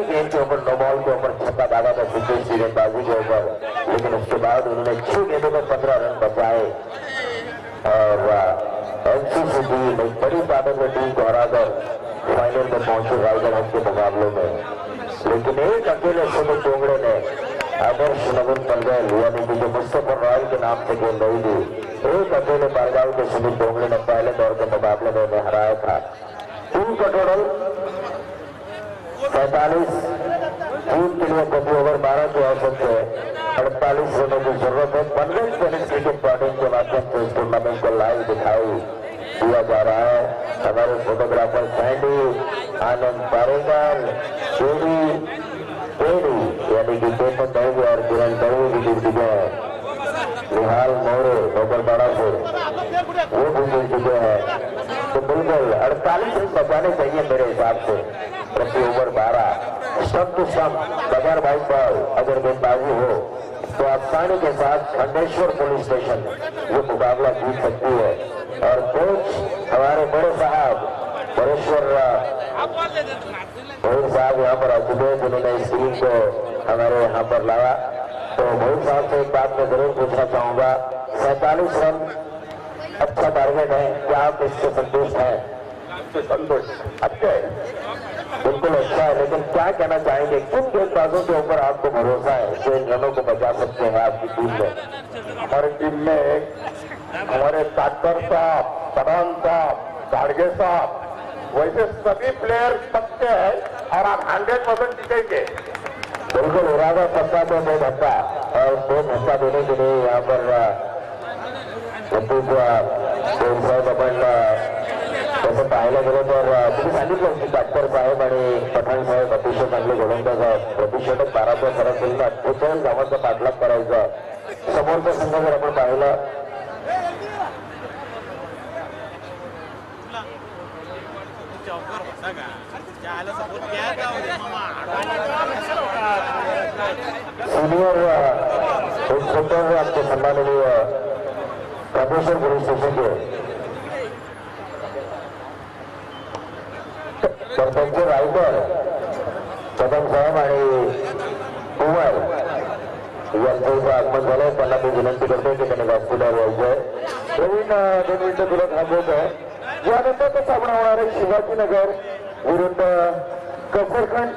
गेंद के ऊपर no ball के ऊपर छक्का दागा था सिद्धेश की गेंदबाजी के ऊपर, लेकिन उसके बाद उन्होंने 6 गेंदों में 15 रन बचाए और एनसीसी टीम एक बड़ी ताकत में टीम को हराकर फाइनल में पहुंचे राइडर हक के मुकाबलों में। लेकिन एक अकेले सुमित डोंगरे ने आदर्श नवीन पलगल यानी कि जो मुस्तफा रॉयल के नाम से गेंद नहीं दी, एक अकेले बारगांव के सुमित डोंगरे ने पहले दौर के मुकाबले में उन्हें हराया था। टीम का टोटल 45, टीम के लिए प्रति ओवर 12 के औसत से 48 रनों की जरूरत है। बनवेल टेनिस क्रिकेट टूर्नामेंट के माध्यम से इस टूर्नामेंट को लाइव दिखाई दिया जा रहा है। हमारे फोटोग्राफर सैंडी, आनंद पारेकर, यानी कि चेतन दौगे और किरण दौगे भी जुड़ चुके हैं। निहाल मोरे नौकरपाड़ा से वो भी जुड़ चुके हैं। तो बिल्कुल 48 रन बचाने चाहिए मेरे हिसाब से प्रति ओवर 12। स्टंप टू स्टंप बगैर वाइड बॉल अगर गेंदबाजी हो तो आसानी के साथ खंडेश्वर पुलिस स्टेशन ये मुकाबला जीत सकती है। और कोच हमारे बड़े साहब परेश्वर साहब यहाँ पर आ चुके हैं, जिन्होंने इस टीम को हमारे यहाँ पर लाया। तो बहुत साहब से एक बात मैं जरूर पूछना चाहूंगा, 47 रन अच्छा टारगेट है, क्या आप इससे संतुष्ट हैं? संतुष्ट अच्छा है, बिल्कुल अच्छा है, लेकिन क्या कहना चाहेंगे, किन गेंदबाजों के ऊपर आपको भरोसा है जो इन रनों को बचा सकते हैं आपकी टीम में? हमारी टीम में हमारे ताकर साहब, पठान साहब, गाड़गे साहब, वैसे सभी प्लेयर पक्के हैं और आप 100% जीतेंगे। बिल्कुल इरादा पक्का तो 2 घंटा और 2 घंटा देने के लिए यहाँ पर आपण तसं पाहायला गेलं तर तुम्ही सांगितलं की डॉक्टर साहेब आणि पठाण साहेब अतिशय चांगले गोलंदाज आहेत. प्रतिषेधक 12चा फरक केला, 48 धावांचा पाठलाग करायचा. समोरचा संघ जर आपण पाहिला सीनियर इंस्पेक्टर आपके सम्माननीय कामेश्वर पुलिस स्टेशन के सरपंच रायकर कदम साहेब आणि कुमार यांचं इथं आगमन झालंय. त्यांना मी विनंती करतो की त्यांनी व्यासपीठावर यायचंय. नवीन 2 मिनिटं तुला थांबवत आहे. यानंतर सामना होणार आहे शिवाजीनगर विरुद्ध कसरखंड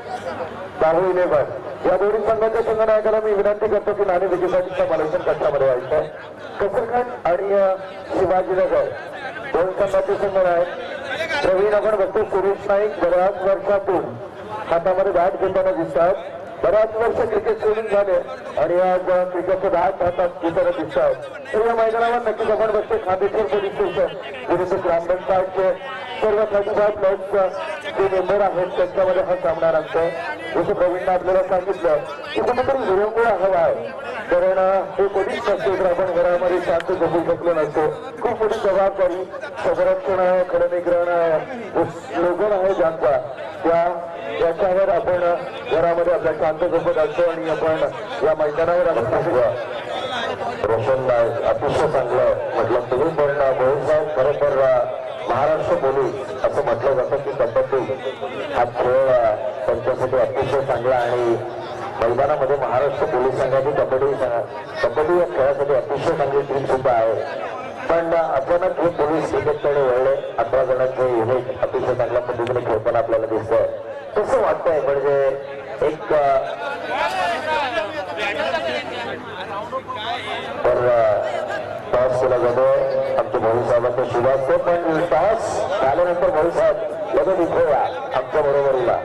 बाहू 11. या दोन्ही संघाच्या संघनायकाला मी विनंती करतो की नाणेफेकीसाठी समालोचन कक्षामध्ये व्हायचं आहे. कसरखंड आणि शिवाजीनगर दोन संघाचे संघनायक प्रवीण आपण बघतो सुरेश नाईक बऱ्याच वर्षातून हातामध्ये बॅट घेताना दिसतात. बऱ्याच वर्ष क्रिकेट सोडून झाले आणि आज क्रिकेटचे बॅट हातात घेताना दिसतात. तर या मैदानावर नक्कीच आपण बघतो खांदेश्वर पोलीस स्टेशन विरुद्ध ग्रामपंचायतचे सर्व 35 जे मेंबर आहेत त्यांच्यामध्ये हा सामना रंगतोय. जसं प्रवीणने आपल्याला सांगितलं की कुठेतरी विरंगुळा हवा आहे, कारण हे कोणीच नसते तर आपण घरामध्ये शांत झोपू शकलो नसतो. खूप मोठी जबाबदारी संरक्षण आहे, खडनिग्रहण आहे, स्लोगन आहे ज्यांचा याच्यावर आपण घरामध्ये आपल्या शांत झोपत असतो आणि आपण या मैदानावर आपण रोशन अतिशय चांगलं म्हटलं तुम्ही. पण मोहित साहेब खरोखर महाराष्ट्र पोलीस असं म्हटलं जातं की कबड्डी हा खेळ त्यांच्यासाठी अतिशय चांगला आणि मैदानामध्ये महाराष्ट्र पोलीस संघाची कबड्डी या खेळासाठी अतिशय चांगली टीम सुद्धा आहे. पण अचानक हे पोलीस क्रिकेटकडे वळले. 11 जणांचे युनिट अतिशय चांगल्या पद्धतीने खेळताना आपल्याला दिसतंय. कसं वाटतंय म्हणजे एक तर टॉस केला जातो आमच्या भाऊ साहेबांचा शुभ असतो. पण टॉस झाल्यानंतर भाऊ साहेब लगेच इथे या आमच्या बरोबरीला.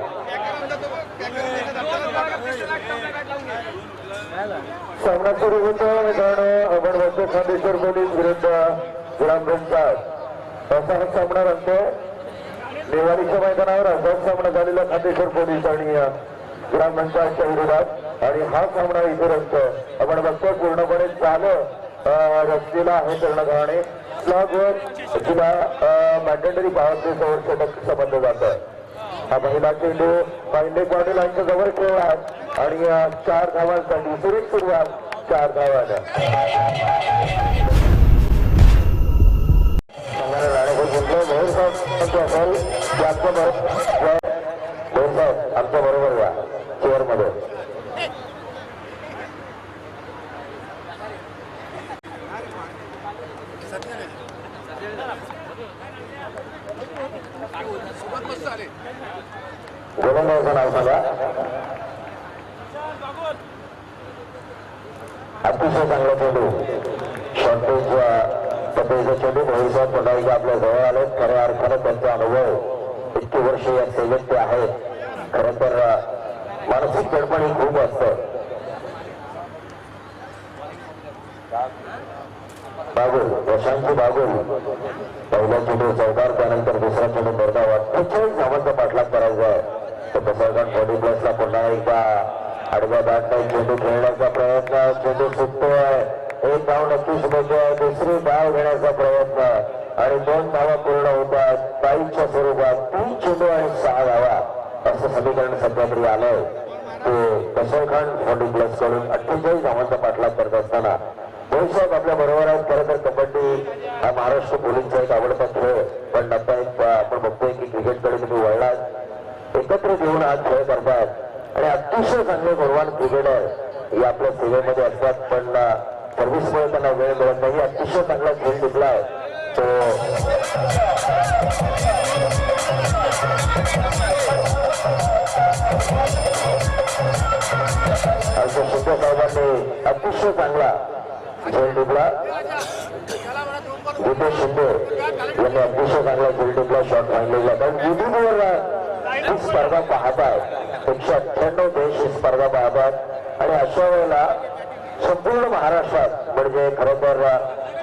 सामना सुरू होतो. मित्रांनो आपण बघतो खांदेश्वर पोलीस विरुद्ध ग्रामपंचायत असा हा सामना रंगतो. नेवारीच्या मैदानावर असाच सामना झालेला खांदेश्वर पोलीस आणि ग्रामपंचायतच्या विरोधात आणि हा सामना इथे रंगतो. आपण बघतो पूर्णपणे चालू रचलेला आहे कर्णधाराने स्लॉगवर तिला मॅन्डेटरी पॉवर प्ले षटक समजलं जातं. हा पहिला चेंडू पांडे पाटील यांच्या जवळ खेळला आणि 4 धावांसाठी सुरेख सुरुवात 4 धावांना आमच्या बरोबर या. सांगा. अतिशय चांगला चेंडू शॉर्टेज पद्धतीचा चेंडू भविष्यात पुन्हा एकदा आपल्या जवळ आले. खऱ्या अर्थानं त्यांचा अनुभव इतकी वर्ष या सेवेत ते आहेत. खरं तर मानसिक दडपण ही खूप असतं. बागुल प्रशांत बागुल पहिला चेंडू चौकार त्यानंतर दुसरा चेंडू बरदावा 48 धावांचा पाठलाग करायचा आहे. तर पसरगण 40 प्लसला पुन्हा एकदा आडव्या बॅटने चेंडू खेळण्याचा प्रयत्न. चेंडू सुटतोय. एक धाव नक्कीच मिळतोय. दुसरी धाव घेण्याचा प्रयत्न आणि 2 धावा पूर्ण होतात. टाईच्या स्वरूपात 3 चेंडू आणि 6 धावा असं समीकरण सध्या तरी आलंय. ते कसरखान 40 प्लस कडून 48 धावांचा पाठलाग करत असताना भविष्यात आपल्या बरोबर आहेत. खरं तर कबड्डी हा महाराष्ट्र पोलीसचा एक आवडता खेळ. पण आता आपण बघतोय की क्रिकेटकडे तुम्ही वळलात. एकत्र घेऊन आज खेळ करतात आणि अतिशय चांगले गुणवान क्रिकेटर हे आपल्या सेवेमध्ये असतात. पण सर्व्हिसमुळे त्यांना वेळ मिळत नाही. अतिशय चांगला खेळ टिकलाय तो शिंदे साहेबांनी अतिशय चांगला खेळ टिकला. जितेश शिंदे यांनी अतिशय चांगला खेळ टिकला. शॉट मांडलेला कारण युट्यूबवर ही स्पर्धा पाहतात. 198 देश ही स्पर्धा पाहतात आणि अशा वेळेला संपूर्ण महाराष्ट्रात म्हणजे खरं तर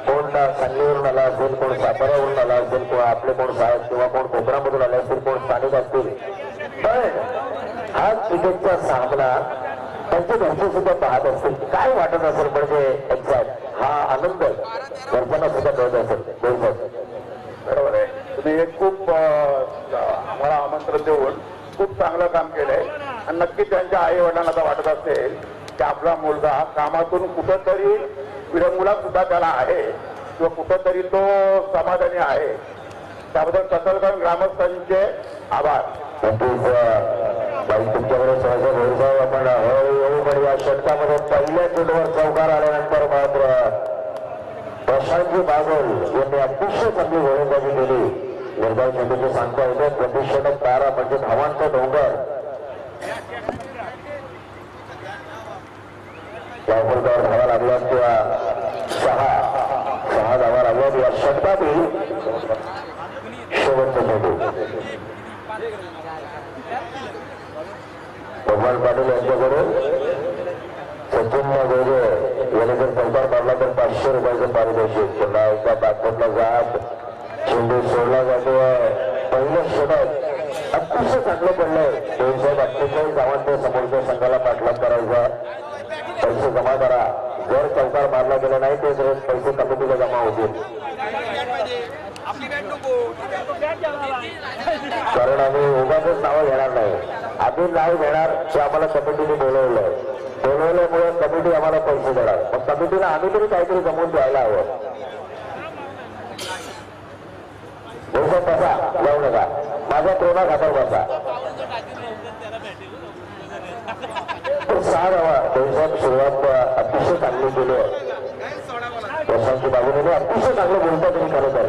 कोण सांगलीवरून आला असेल, कोण साताऱ्यावरून आला असेल, किंवा आपले कोण साहेब किंवा कोण कोकणामधून आले असतील, कोण स्थानिक असतील. पण हा क्रिकेटचा सामना त्यांचे घरचे सुद्धा पाहत असतील. काय वाटत असेल म्हणजे एक्झॅक्ट हा आनंद घरच्यांना सुद्धा कळत असेल. बरोबर आहे. तुम्ही एक खूप आम्हाला आमंत्रण देऊन खूप चांगलं काम केलंय आणि नक्कीच त्यांच्या आई वडिलांना आता वाटत असेल की आपला मुलगा कामातून कुठंतरी विरंगुळा सुद्धा त्याला आहे किंवा कुठंतरी तो समाधानी आहे. त्याबद्दल कसरगण ग्रामस्थांचे आभार. तुमच्याकडे सहसा भरसाव आपण हळूहळू पण या षटकामध्ये पहिल्या चेंडूवर चौकार आल्यानंतर मात्र प्रशांत बागुल यांनी अतिशय चांगली गोलंदाजी केली. निर्धाव चेंडूचे सांगता येते प्रतिषेधक तारा म्हणजे धावांचा डोंगर. लावकर धावा लागल्या किंवा 6 धावा लागल्या या षटकातील शेवटचा चेंडू भगवान पाटील यांच्याकडून सचिन गोजे याने जर चौकार मारला तर 500 रुपयाचं पारितोषिक. पुन्हा एकदा बॅकफुटला जात चेंडू सोडला जातो. पहिलं षटक अतिशय चांगलं पडलंय. 248 धावांच्या समोरच्या संघाला पाठलाग करायचा. पैसे जमा करा. जर चौकार मारला गेला नाही ते जर पैसे कमिटीला जमा होतील. कारण आम्ही उगाचच नावं घेणार नाही. आम्ही नाव घेणार ते आम्हाला कमिटीने बोलवल्यामुळे कमिटी आम्हाला पैसे देणार. मग कमिटीला आम्ही तरी काहीतरी जमवून द्यायला हवं. बसा जाऊ नका. माझ्या प्रेमा खातर बसा. 6 धावा देशात सुरुवात अतिशय चांगली केली आहे. प्रशांत बागुल अतिशय चांगलं बोलता. तुम्ही खरं तर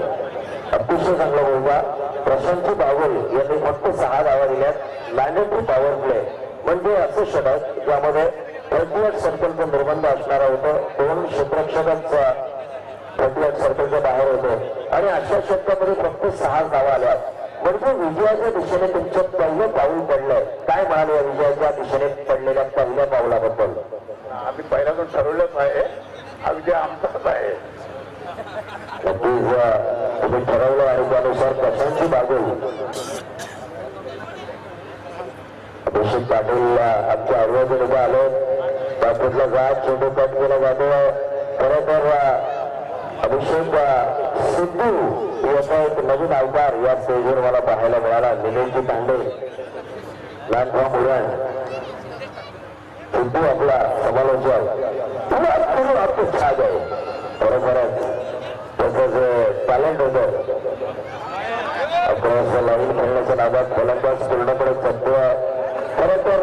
अतिशय चांगलं बोलता. प्रशांत बागुल यांनी फक्त 6 धावा दिल्यात. मॅन्डेटरी पॉवर प्ले म्हणजे असं षटक ज्यामध्ये 38 सर्कलचं निर्बंध असणारा होतं. 2 क्षेत्ररक्षकच 38 सर्कलच्या बाहेर होते आणि अशा षटकामध्ये फक्त 6 धावा आल्या. म्हणजे विजयाच्या दिशेने तुमचं पहिलं पाऊल पडलंय. काय म्हणाल या विजयाच्या दिशेने पडलेल्या पहिल्या पावलाबद्दल? आम्ही पहिल्यातून ठरवलंच आहे. हा विजय आमचाच आहे. तुम्ही ठरवलं आणि त्यानुसार प्रशांत बागुल अभिषेक पाटील आमच्या आरोग्य उभा आले. बाजूला जात चेंडू कट केला जातो. खरं तर अभिषेक सिद्धू याचा एक नवीन अवतार या स्टेजवर मला पाहायला मिळाला. निलेशजी तांडे लहानभाऊ मुलान सिद्धू आपला समालोचक खूप छान आहे. खरोखरच त्याचं जे टॅलेंट होतं अकरा लाईन खेळण्याच्या नादात गोलंदाज पूर्णपणे चक्क. खरं तर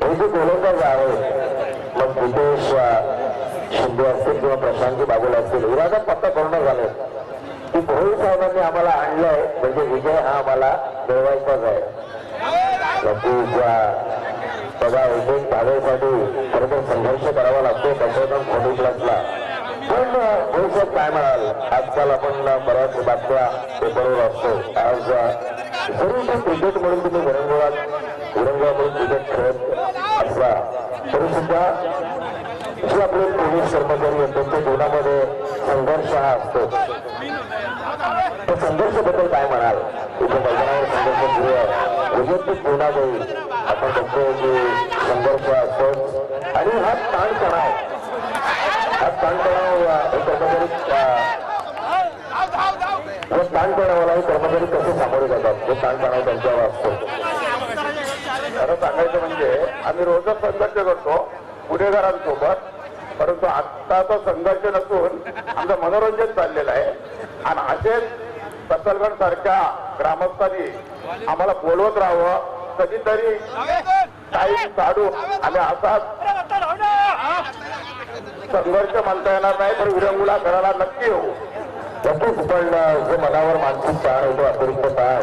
हे जे गोलंदाज आहेत मग जितेश शिंदे असतील किंवा प्रशांत बागुल असतील इरादा पक्का पूर्ण झाले की भोई साहेबांनी आम्हाला आणलंय म्हणजे विजय हा आम्हाला मिळवायचाच आहे. नक्कीच बघा एक एक धावेसाठी खरं तर संघर्ष करावा लागतो त्याच्यातून खोटी क्लासला. पण भविष्यात काय म्हणाल, आजकाल आपण बऱ्याच बातम्या पेपरवर असतो. आज जरी तो क्रिकेट म्हणून तुम्ही विरंगुळातून क्रिकेट खेळत असला तरी सुद्धा जे आपले पोलीस कर्मचारी आहेत त्यांच्या जीवनामध्ये संघर्ष हा असतो. त्या संघर्षाबद्दल काय म्हणाल? इथे मैदानावर संघर्ष सुरू आहे, वैयक्तिक जीवनातही आपण बघतोय की संघर्ष असतो. आणि हा ताणतणाव हे कर्मचारी ताणतणावाला हे कर्मचारी कसे सामोरे जातात, हे ताणतणाव त्यांच्यावर असतो. खरं सांगायचं म्हणजे आम्ही रोजच संघर्ष करतो गुन्हेगारांसोबत, परंतु आत्ताचा संघर्ष नसून आमचं मनोरंजन चाललेलं आहे. आणि असेच सत्तलगड सारख्या ग्रामस्थांनी आम्हाला बोलवत राहावं, कधीतरी टाईम काढू आणि असाच संघर्ष म्हणता येणार नाही, पण विरंगुळा करायला नक्की येऊ. नक्कीच. पण जो मनावर मानसिक ताण होतो, अतिरिक्त ताण,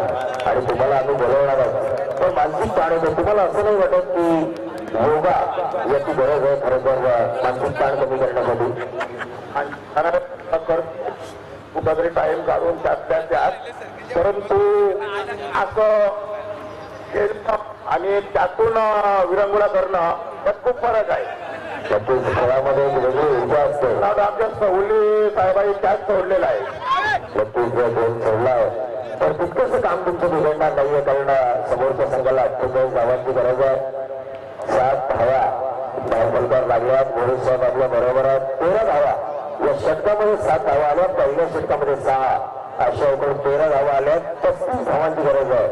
आणि तुम्हाला आम्ही बोलवणार आहोत, पण मानसिक ताण होतो, तुम्हाला असं नाही वाटत की योगा याची गरज आहे खरं तर मानसिक ताण कमी करण्यासाठी? कुठेतरी टाइम काढून त्यात परंतु असं आणि त्यातून विरंगुळा करणं यात खूप फरक आहे. नक्कीच खेळामध्ये वेगळी ऊर्जा असते. आमच्या सवली साहेबांनी त्याच सोडलेला आहे. नक्कीच दोन सोडला आहे, तर तितकंसं काम तुमचं बिघडणार नाहीये, कारण समोरच्या संघाला 48 धावांची गरज आहे. 7 धावा धावफलकार लागल्यात. मोरे साहेब आपल्या बरोबर आहेत. 13 धावा या षटकामध्ये 7 धावा आल्या, पहिल्या षटकामध्ये 6, अशा एकूण 13 धावा आल्यात. 35 धावांची गरज आहे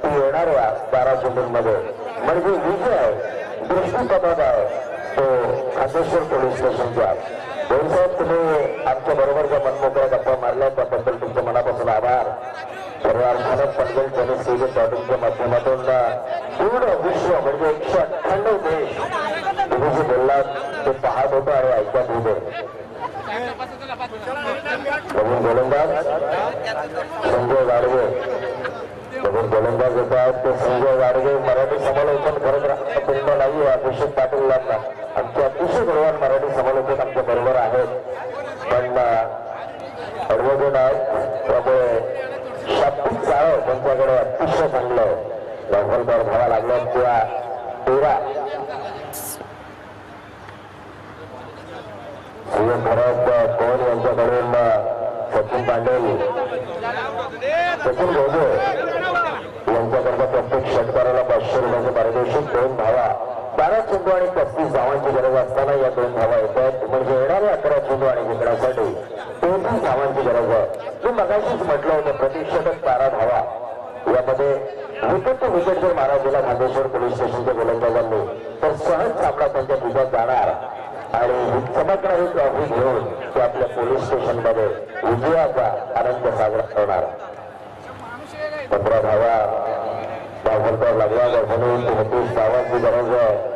ती येणाऱ्या 12 चेंडूंमध्ये. म्हणजे विजय आहे, दृष्टीपथात आहे तो खांदेश्वर पोलीस स्टेशनच्या. साहेब तुम्ही आमच्या बरोबरच्या मनमोकळ्या गप्पा मारल्या त्याबद्दल तुमच्या मनापासून आभार. परिवार पनवेल टेनिस स्टेडियम डॉटिंगच्या माध्यमातून पूर्ण विश्व म्हणजे 198 देश तुम्ही जे बोललात ते पाहत होतं आणि ऐकत होते. नवीन गोलंदाज संजय गाडगे, नवीन गोलंदाज येत आहेत ते संजय गाडगे. मराठी समालोचन करत पिंड नाही अभिषेक पाटील यांना. आमचे अतिशय बरोबर मराठी समालोचक आमच्या बरोबर आहेत, पण अडवजन आहेत त्यामुळे शाब्दिक चाळ त्यांच्याकडे अतिशय चांगलं आहे. लवकर धावा लागल्यात किंवा 13 सीएम भरत पवन यांच्याकडून सचिन पांडेल, सचिन भोजे यांच्याकरता प्रत्येक षटकाराला 500 रुपयाचे पारितोषिक. 2 धावा 12 चेंडू आणि 35 धावांची गरज असताना या 2 धावा येत आहेत. म्हणजे येणारे 11 चेंडू आणि जिंकण्यासाठी 33 धावांची गरज आहे. मी मगाशीच म्हटलं होतं प्रति षटक 12 धावा. यामध्ये विकेट टू विकेट जर मारा गेला खांदेश्वर पोलीस स्टेशनच्या गोलंदाजांनी तर सहज सामना त्यांच्या तुझ्यात जाणार आणि चमकणारी ट्रॉफी घेऊन ते आपल्या पोलीस स्टेशनमध्ये विजयाचा आनंद साजरा करणार. 15 धावा धावफलकार लागला. 33 धावांची गरज आहे.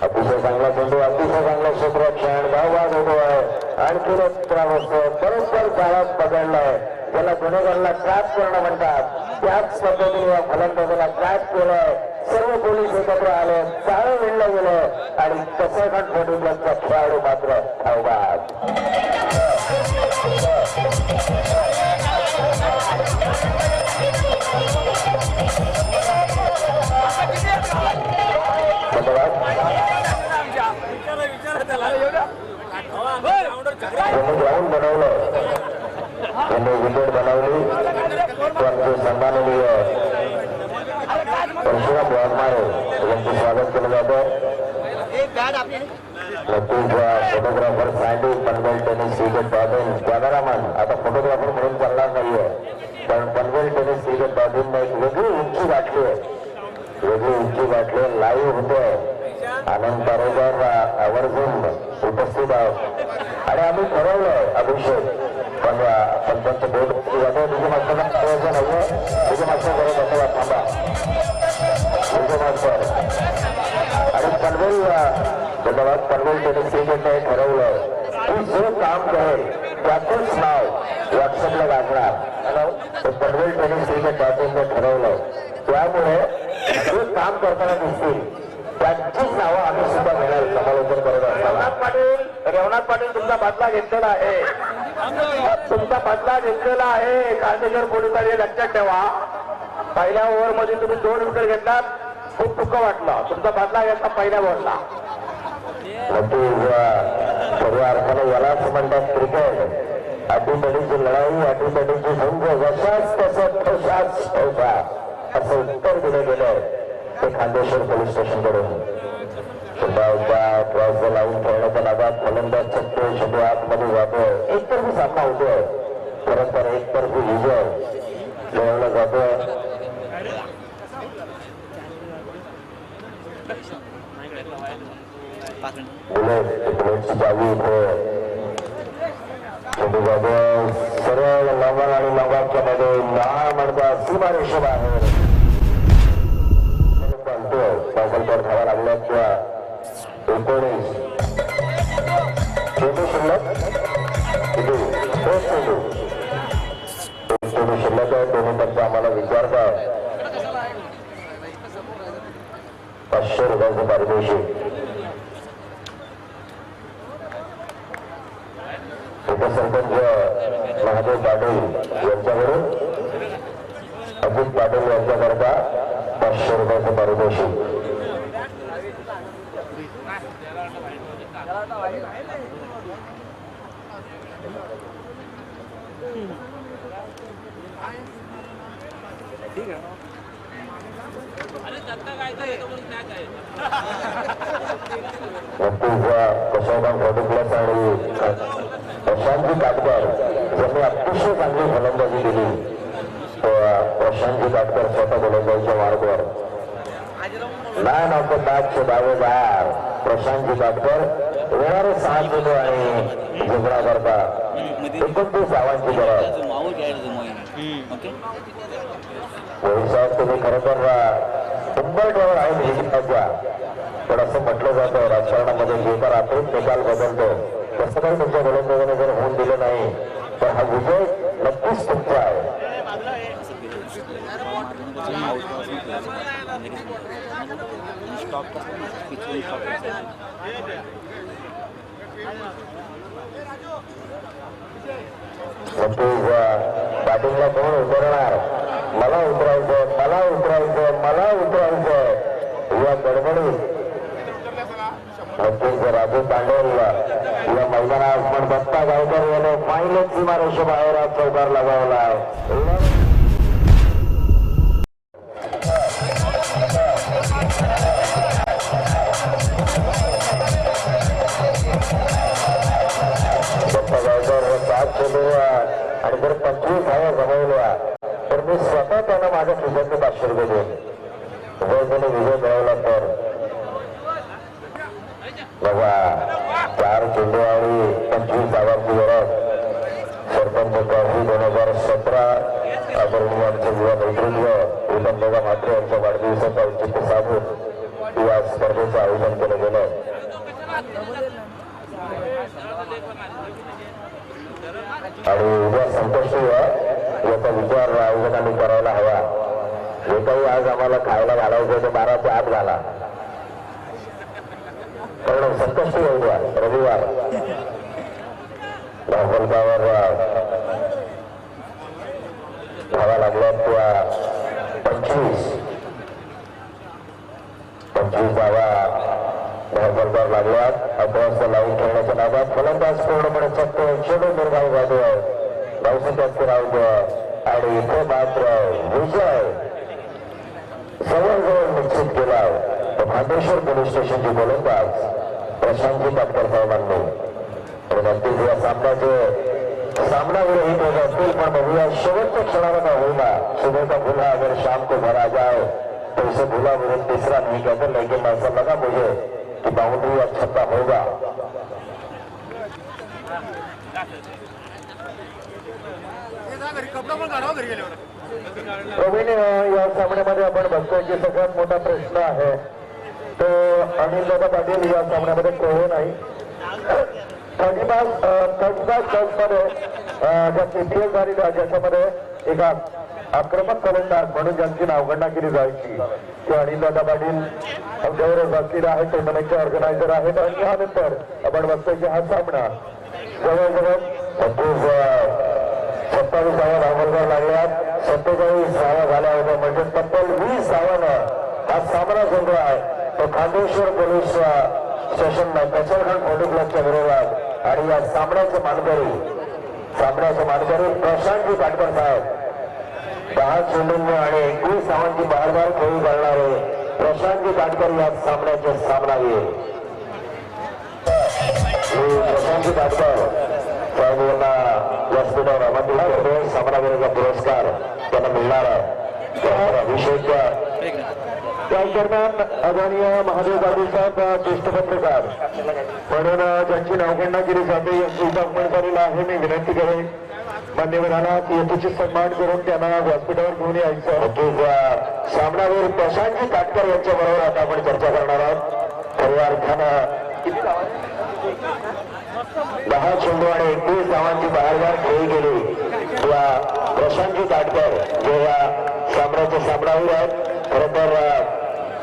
अतिशय चांगला चेंडू, अतिशय चांगला क्षेत्ररक्षण, धावबाद होतो आहे. आणखी एक बरोबर काळात पकडलाय, ज्याला गुन्हेगाराला ट्रॅप करणं म्हणतात. त्याच पद्धतीने या फलंदाजाला ट्रॅप केलंय. सर्व पोलीस एकत्र आले, चाळ विणलं गेलं आणि कसं फोटोग्राफचा खेळाडू मात्र धावबाद. ग्राउंड बनवलं, त्यांनी विकेट बनवली. त्यांचे सन्माननीय परशुराम वाघमारे यांचं स्वागत केलं जातं. Photographer Sandy Panvel tennis cricket डॉटिंग कॅमेरामन आता फोटोग्राफर म्हणून चालणार नाहीये, पण पनवेल टेनिस क्रिकेट डॉटिंगने एक वेगळी उंची गाठली आहे. वेगळी उंची गाठली लाईव्ह होते. आनंद बरोबर आवर्जून उपस्थित आहोत आणि आम्ही ठरवलंय अभिषेक पण त्यांचं बोर्ड तुझ्या मागचं नाहीये. तुझ्या मागचं बरोबर थांबा तुझ्या मागचं आणि पनवेल धन्यवाद. पनवेल टेनिस क्रिकेटने ठरवलं की जो काम करेल त्याचंच नाव व्हॉट्सअपला गाठणार. पनवेल टेनिस क्रिकेट पार्टीने ठरवलं. त्यामुळे जे काम करताना दिसतील त्यांचीच नावं आम्ही सुद्धा घेणार समालोचन करत असतो. रेवनाथ पाटील तुमचा बदला घेतलेला आहे. तुमचा बदला घेतलेला आहे. कांदेश्वर पोलिसांनी लक्षात ठेवा. पहिल्या ओव्हर मध्ये तुम्ही 2 विकेट घेतलात. खूप दुःख वाटलं. तुमचा बदला घेतला पहिल्या बॉलला. खऱ्या अर्थानं यालाच म्हणतात क्रिकेट. अटीतटीची लढाई, अटीतटीची झुंज, जशाच तसं ठोसाच ठोसा असं उत्तर दिलं गेलं ते खांदेश्वर पोलीस स्टेशन कडून. पुन्हा एकदा क्रॉस लावून खेळण्याच्या नादात फलंदाज चक्के शेवटी आतमध्ये जातोय. एकतर्फी सामना होतोय, परंतर एकतर्फी विजय मिळवला जातोय. बुलेटची चावी इथे सरळ लवण आणि लवाच्या मध्ये लहान म्हणता सीमारेषेला आहे. पासलकर धावा लागल्या किंवा 19 चेंडू शिल्लक किती 2 चेंडू शिल्लक आहे. दोन्ही पंच आम्हाला विचारतात 500 रुपयाचं पारितोषिक. उपसरपंच महादेव पाटील यांच्याकडून अजित पाटील यांच्याकरता 500 रुपयाचं पारितोषिक. कशाबाग फोर्टी प्लस आणि प्रशांतजी काटकर यांनी अतिशय चांगली फलंदाजी दिली. प्रशांतजी काटकर स्वतः गोलंदाजीच्या मार्गावर. मॅन ऑफ द मॅचचे दावेदार प्रशांतजी काटकर. येणारे 6 चेंडू आणि जिंकणा करता 29 धावांची गरज. साहेब तुम्ही खरं तर उंबरठ्यावर आहे जिंकण्याच्या, पण असं म्हटलं जातं राजकारणामध्ये जे का रात्रीच निकाल बदलतो तसं काही तुमच्या गोलंदाजाने जर होऊन दिलं नाही तर हा विजय नक्कीच तुमचा आहे. बॅटिंगला कोण उतरणार? मला उतरायचं, मला उतरायचं, मला उतरायचं या गडबडीत नक्कीच राजू तांडेल या मैदानात पण दत्ता गावकर याने फायनल सीमारेषे बाहेर चौकार लगावला आहे. दत्ता गावकर 7 चेंडू आणि जर 25 धावा गमावल्या तर मी स्वतः त्यांना माझ्या खिशातले 500 रुपये देईन. जर त्याने विजय मिळवला तर बघा 4 चेंडू आणि 25 धावांची गरज. सरपंच ट्रॉफी 2017 आदरणीयांचं युवा नेतृत्व विलंबगा मात्र यांच्या वाढदिवसाचं औचित्य साधून या स्पर्धेचं आयोजन केलं गेलं. आणि उद्या संकष्टी याचा विचार आयोजकांनी करायला हवा. जे काही आज आम्हाला खायला घालायचं ते 12च्या आत घाला, कारण संकष्टी उद्या रविवार धावलगावर धावा लागल्यात किंवा 25 धावा धावलगावर लागल्यात. 11 वाजता लावून खेळण्याच्या नादात फलंदाज पूर्णपणे चक्क चेंडू निर्माण जातोय. धावसंख्या राहतो आणि इथे मात्र विजय जवळजवळ निश्चित केला खांदेश्वर पोलीस स्टेशनचे गोलंदाज प्रशांतजी काटकर साहेबांनी. आणि नक्कीच या सामन्याचे सामनाविरहित होत असतील, पण बघूया शेवटच्या क्षणाला का होईना सुबह का भूला अगर शाम को भरा जाए तो इसे भूला मुझे तीसरा नहीं कहते, लेकिन ऐसा लगा मुझे कि बाउंड्री और छक्का होगा. प्रवीण, या सामन्यामध्ये आपण बघतोय की सगळ्यात मोठा प्रश्न आहे तो अनिल दादा पाटील या सामन्यामध्ये कोणी नाही. 35 मध्ये ज्या KPL झालेल्या ज्याच्यामध्ये एका आक्रमक फलंदाज म्हणून ज्यांची नावगणना केली जायची ते अनिलदादा पाटील आमच्यावर बसलेले आहेत टुर्नामेंटचे ऑर्गनायझर आहेत आणि यानंतर आपण बघतोय की हा सामना जवळजवळ 27 धावांवर लागल्यात 47 धावा झाल्या होत्या म्हणजे तब्बल 20 धावानं हा सामना सुरू आहे तो खांदेश्वर पोलीस स्टेशन पेशलखंड फोटो क्लबच्या विरोधात आणि या सामन्याचे मानकरी प्रशांतजी पाटकर साहेब 10 चेंडूंनी आणि 21 धावांची बहारदार खेळी करणारे प्रशांतजी पाटकर या सामन्याचे सामनावीर प्रशांतजी पाटकर साहेबांना व्यासपीठावर आमंत्रित करतो सामनावीराचा पुरस्कार त्यांना मिळणार आहे अभिषेक त्याच दरम्यान आदरणीय महादेव पाटील साहेब ज्येष्ठ पत्रकार म्हणून ज्यांची नावगणना केली जाते यांची आगमन झालेलं आहे मी विनंती करेन मान्यवरांना यथोचित सन्मान करून त्यांना व्यासपीठावर घेऊन यायचं सामनावीर प्रशांतजी काटकर यांच्या बरोबर आता आपण चर्चा करणार आहोत खऱ्या अर्थानं 10 चेंडू आणि 21 धावांची बहारदार खेळी गेली या प्रशांतजी काटकर जे या सामन्याचे सामनावीर आहेत खरं तर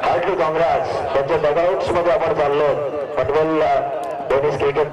हार्टली काँग्रेस त्यांच्या डगआउट्स मध्ये आपण चाललो पनवेल टेनिस क्रिकेट